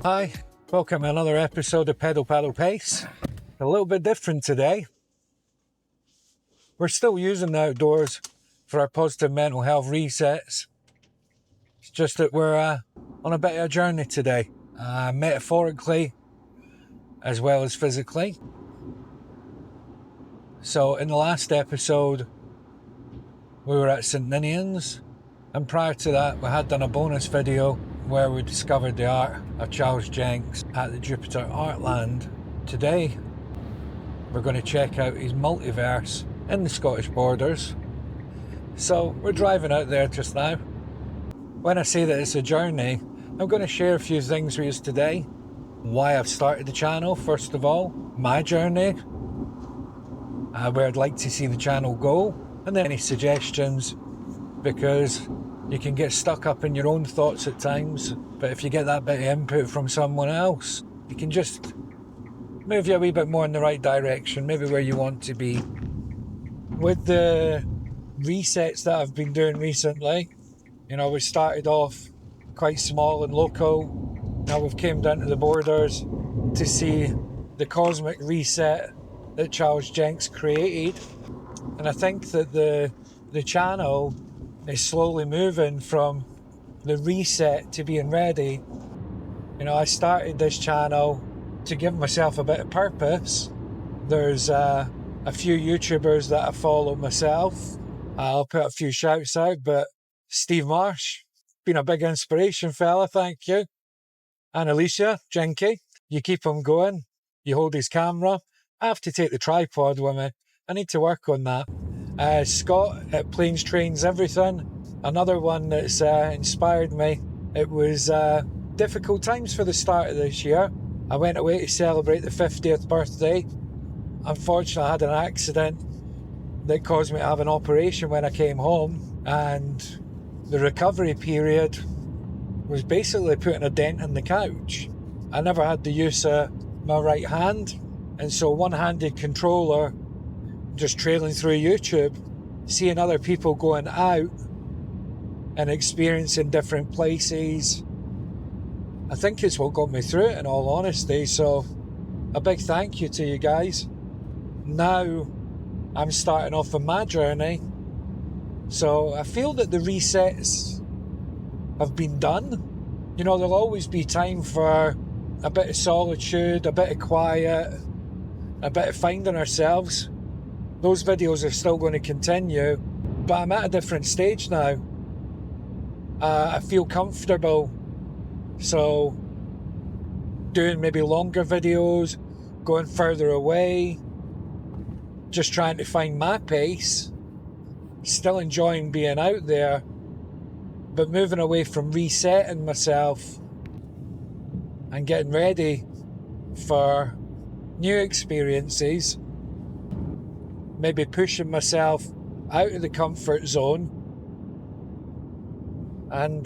Hi, welcome to another episode of Pedal Paddle Pace. A little bit different today. We're still using the outdoors for our positive mental health resets. It's just that we're on a bit of a journey today, metaphorically as well as physically. So in the last episode, we were at St Ninian's, and prior to that, we had done a bonus video where we discovered the art of Charles Jencks at the Jupiter Artland. Today, we're going to check out his multiverse in the Scottish borders. So we're driving out there just now. When I say that it's a journey, I'm going to share a few things with you today. Why I've started the channel, first of all, my journey, where I'd like to see the channel go, and then any suggestions, because you can get stuck up in your own thoughts at times, but if you get that bit of input from someone else, you can just move you a wee bit more in the right direction, maybe where you want to be. With the resets that I've been doing recently, we started off quite small and local. Now we've came down to the borders to see the cosmic reset that Charles Jencks created. And I think that the channel is slowly moving from the reset to being ready. I started this channel to give myself a bit of purpose. There's a few YouTubers that I follow myself. I'll put a few shouts out, but Steve Marsh, been a big inspiration, fella, thank you. And Alicia, Jencks, you keep him going. You hold his camera. I have to take the tripod with me. I need to work on that. Scott at Planes, Trains, Everything, another one that's inspired me. It was difficult times for the start of this year. I went away to celebrate the 50th birthday. Unfortunately, I had an accident that caused me to have an operation when I came home, and the recovery period was basically putting a dent in the couch. I never had the use of my right hand, and so one-handed controller, just trailing through YouTube, seeing other people going out and experiencing different places, I think it's what got me through it, in all honesty. So a big thank you to you guys. Now I'm starting off on my journey, so I feel that the resets have been done. There'll always be time for a bit of solitude, a bit of quiet, a bit of finding ourselves. Those videos are still going to continue, but I'm at a different stage now. I feel comfortable, so doing maybe longer videos, going further away, just trying to find my pace, still enjoying being out there, but moving away from resetting myself and getting ready for new experiences. Maybe pushing myself out of the comfort zone and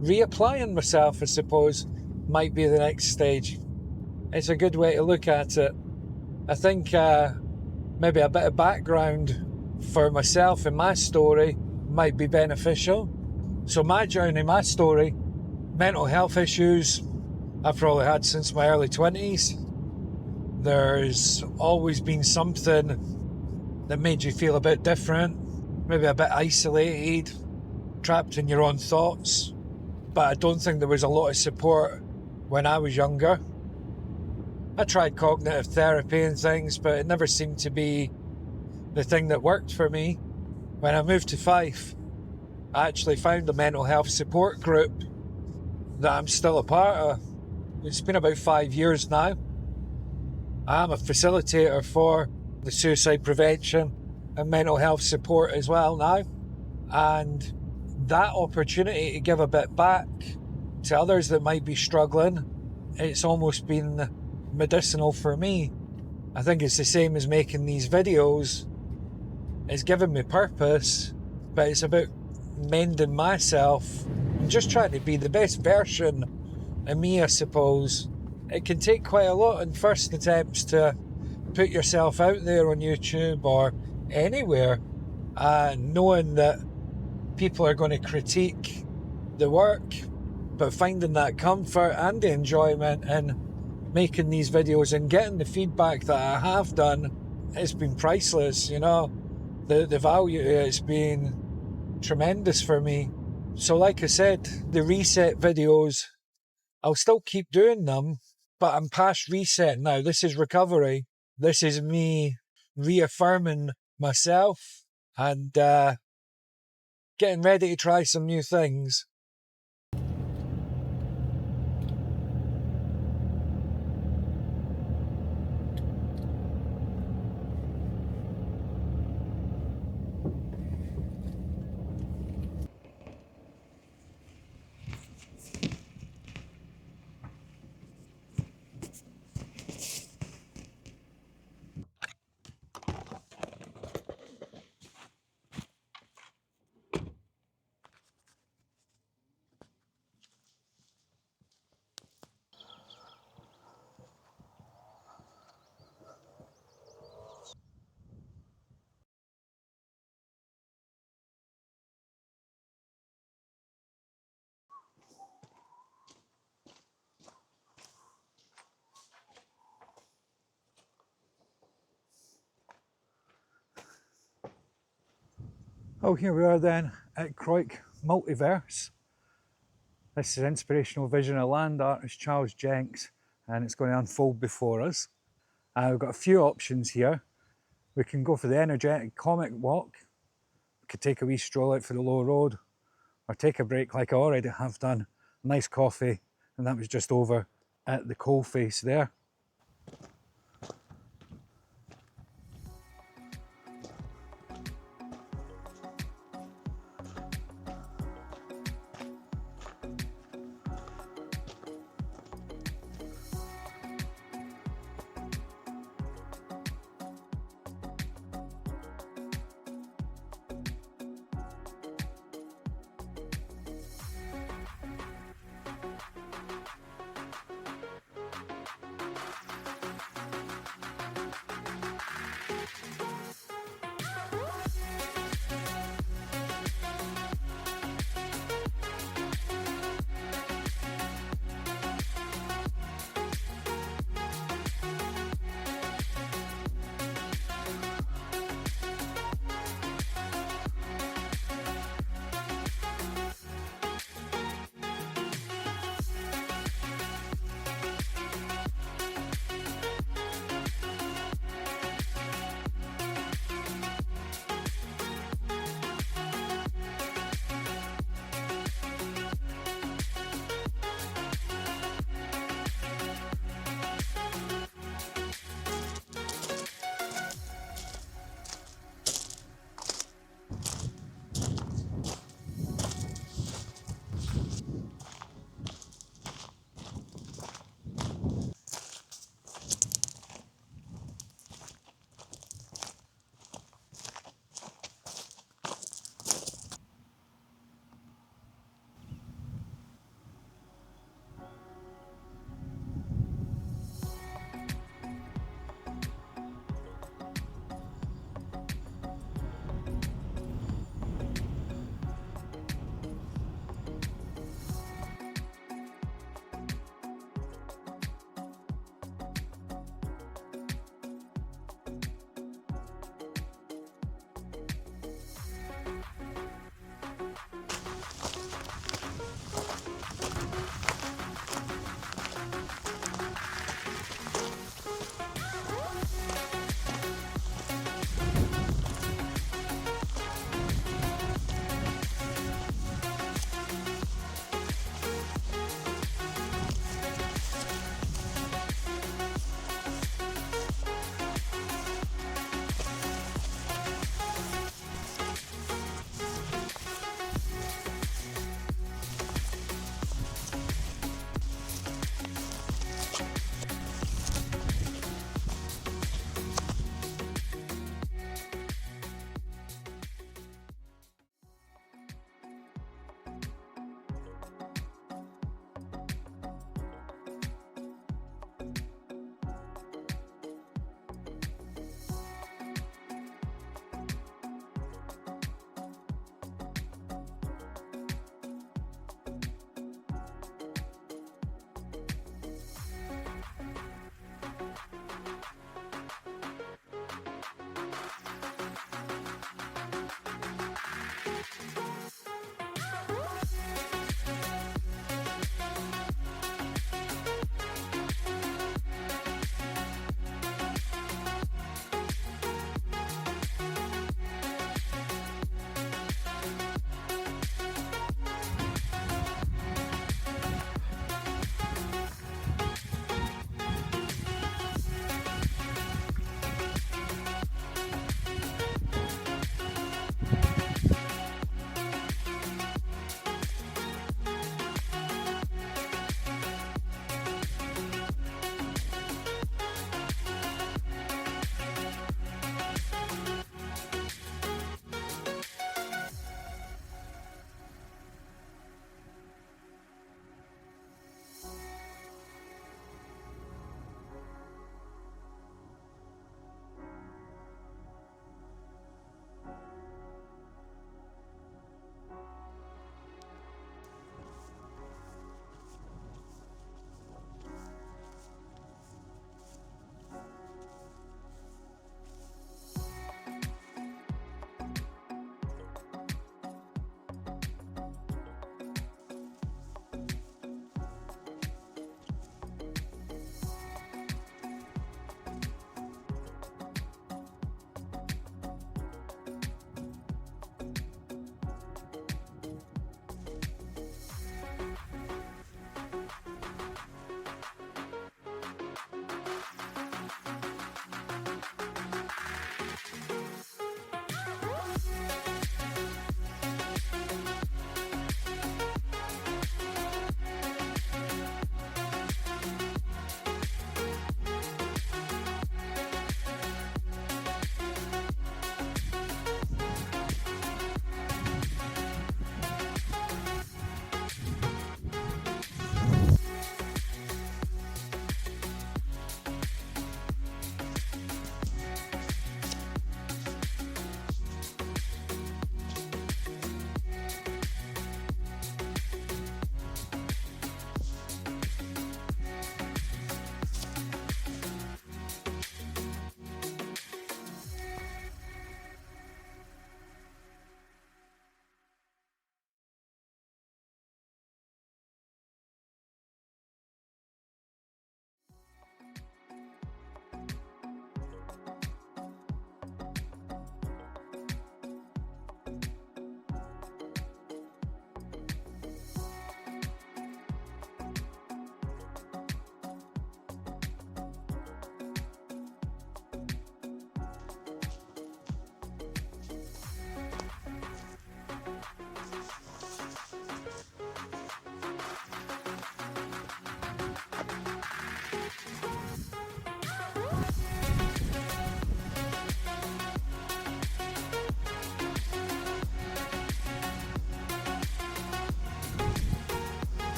reapplying myself, I suppose, might be the next stage. It's a good way to look at it. I think maybe a bit of background for myself and my story might be beneficial. So my journey, my story, mental health issues I've probably had since my early 20s. There's always been something that made you feel a bit different, maybe a bit isolated, trapped in your own thoughts. But I don't think there was a lot of support when I was younger. I tried cognitive therapy and things, but it never seemed to be the thing that worked for me. When I moved to Fife, I actually found a mental health support group that I'm still a part of. It's been about 5 years now. I'm a facilitator for the suicide prevention and mental health support as well now. And that opportunity to give a bit back to others that might be struggling, it's almost been medicinal for me. I think it's the same as making these videos. It's given me purpose, but it's about mending myself and just trying to be the best version of me, I suppose. It can take quite a lot in first attempts to put yourself out there on YouTube or anywhere, knowing that people are going to critique the work, but finding that comfort and the enjoyment in making these videos and getting the feedback that I have done, it's been priceless, you know. The value of it's been tremendous for me. So like I said, the reset videos, I'll still keep doing them, but I'm past reset now. This is recovery. This is me reaffirming myself and getting ready to try some new things. Oh, here we are then at Crawick Multiverse. This is Inspirational Vision of land artist Charles Jencks, and it's going to unfold before us. We've got a few options here. We can go for the energetic comic walk. We could take a wee stroll out for the low road, or take a break like I already have done. A nice coffee, and that was just over at the coal face there.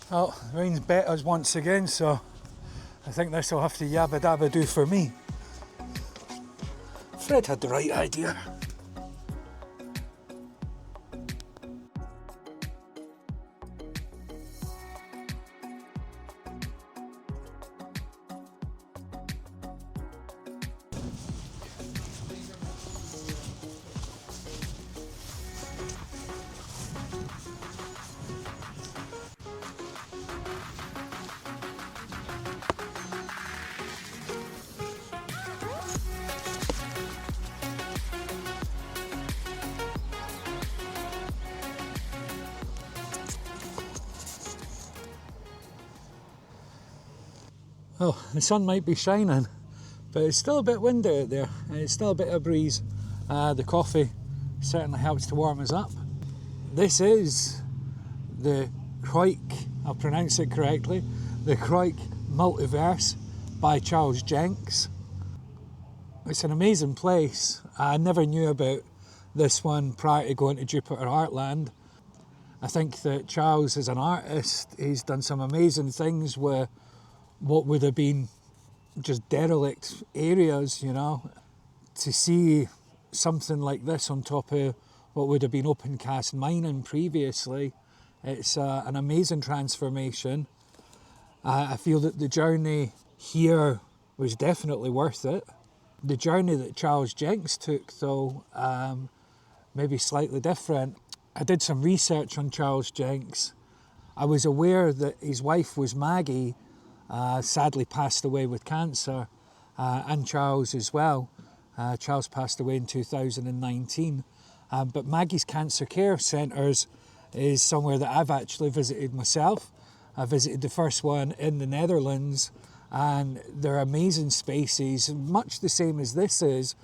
Well, rain's bet us once again, so I think this will have to yabba dabba do for me. Fred had the right idea. Oh, the sun might be shining, but it's still a bit windy out there, and it's still a bit of a breeze. The coffee certainly helps to warm us up. This is the Crawick, I'll pronounce it correctly, the Crawick Multiverse by Charles Jencks. It's an amazing place. I never knew about this one prior to going to Jupiter Heartland. I think that Charles, as an artist, he's done some amazing things with what would have been just derelict areas, you know. To see something like this on top of what would have been open cast mining previously, it's an amazing transformation. I feel that the journey here was definitely worth it. The journey that Charles Jencks took, though, maybe slightly different. I did some research on Charles Jencks. I was aware that his wife was Maggie, sadly passed away with cancer, and Charles as well. Charles passed away in 2019. But Maggie's Cancer Care Centres is somewhere that I've actually visited myself. I visited the first one in the Netherlands, and they're amazing spaces, much the same as this is.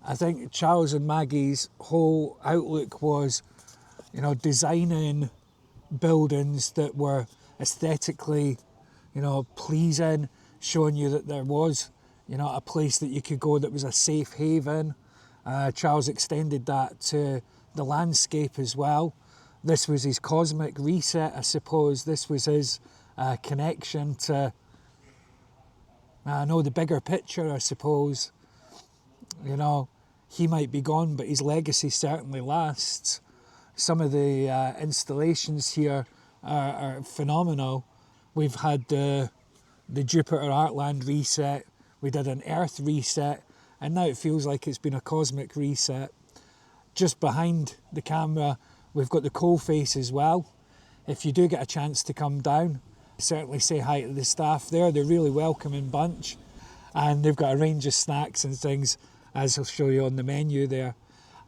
I think Charles and Maggie's whole outlook was, you know, designing buildings that were aesthetically, you know, pleasing, showing you that there was, you know, a place that you could go that was a safe haven. Charles extended that to the landscape as well. This was his cosmic reset, I suppose. This was his connection to, the bigger picture, I suppose. You know, he might be gone, but his legacy certainly lasts. Some of the installations here are phenomenal. We've had the Jupiter Heartland reset, we did an Earth reset, and now it feels like it's been a cosmic reset. Just behind the camera, we've got the coalface as well. If you do get a chance to come down, certainly say hi to the staff there. They're a really welcoming bunch, and they've got a range of snacks and things, as I'll show you on the menu there.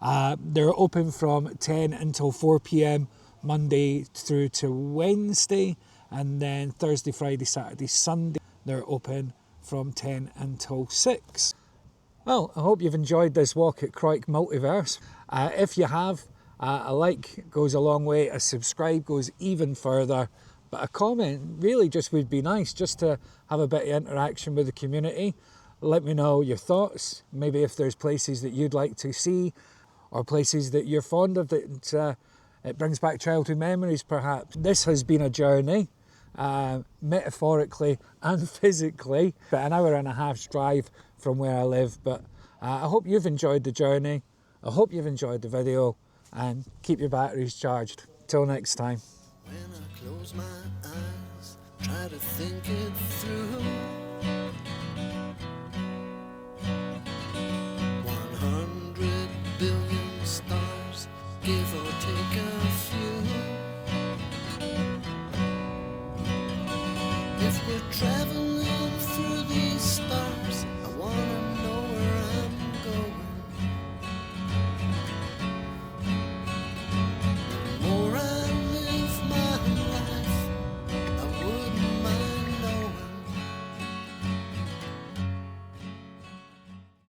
They're open from 10 until 4 p.m. Monday through to Wednesday, and then Thursday, Friday, Saturday, Sunday, they're open from 10 until 6. Well, I hope you've enjoyed this walk at Crawick Multiverse. If you have, a like goes a long way, a subscribe goes even further, but a comment really just would be nice, just to have a bit of interaction with the community. Let me know your thoughts, maybe if there's places that you'd like to see, or places that you're fond of that it brings back childhood memories perhaps. This has been a journey, metaphorically and physically, but an hour and a half's drive from where I live. But I hope you've enjoyed the journey, I hope you've enjoyed the video, and keep your batteries charged. Till next time. When I close my eyes, try to think it through.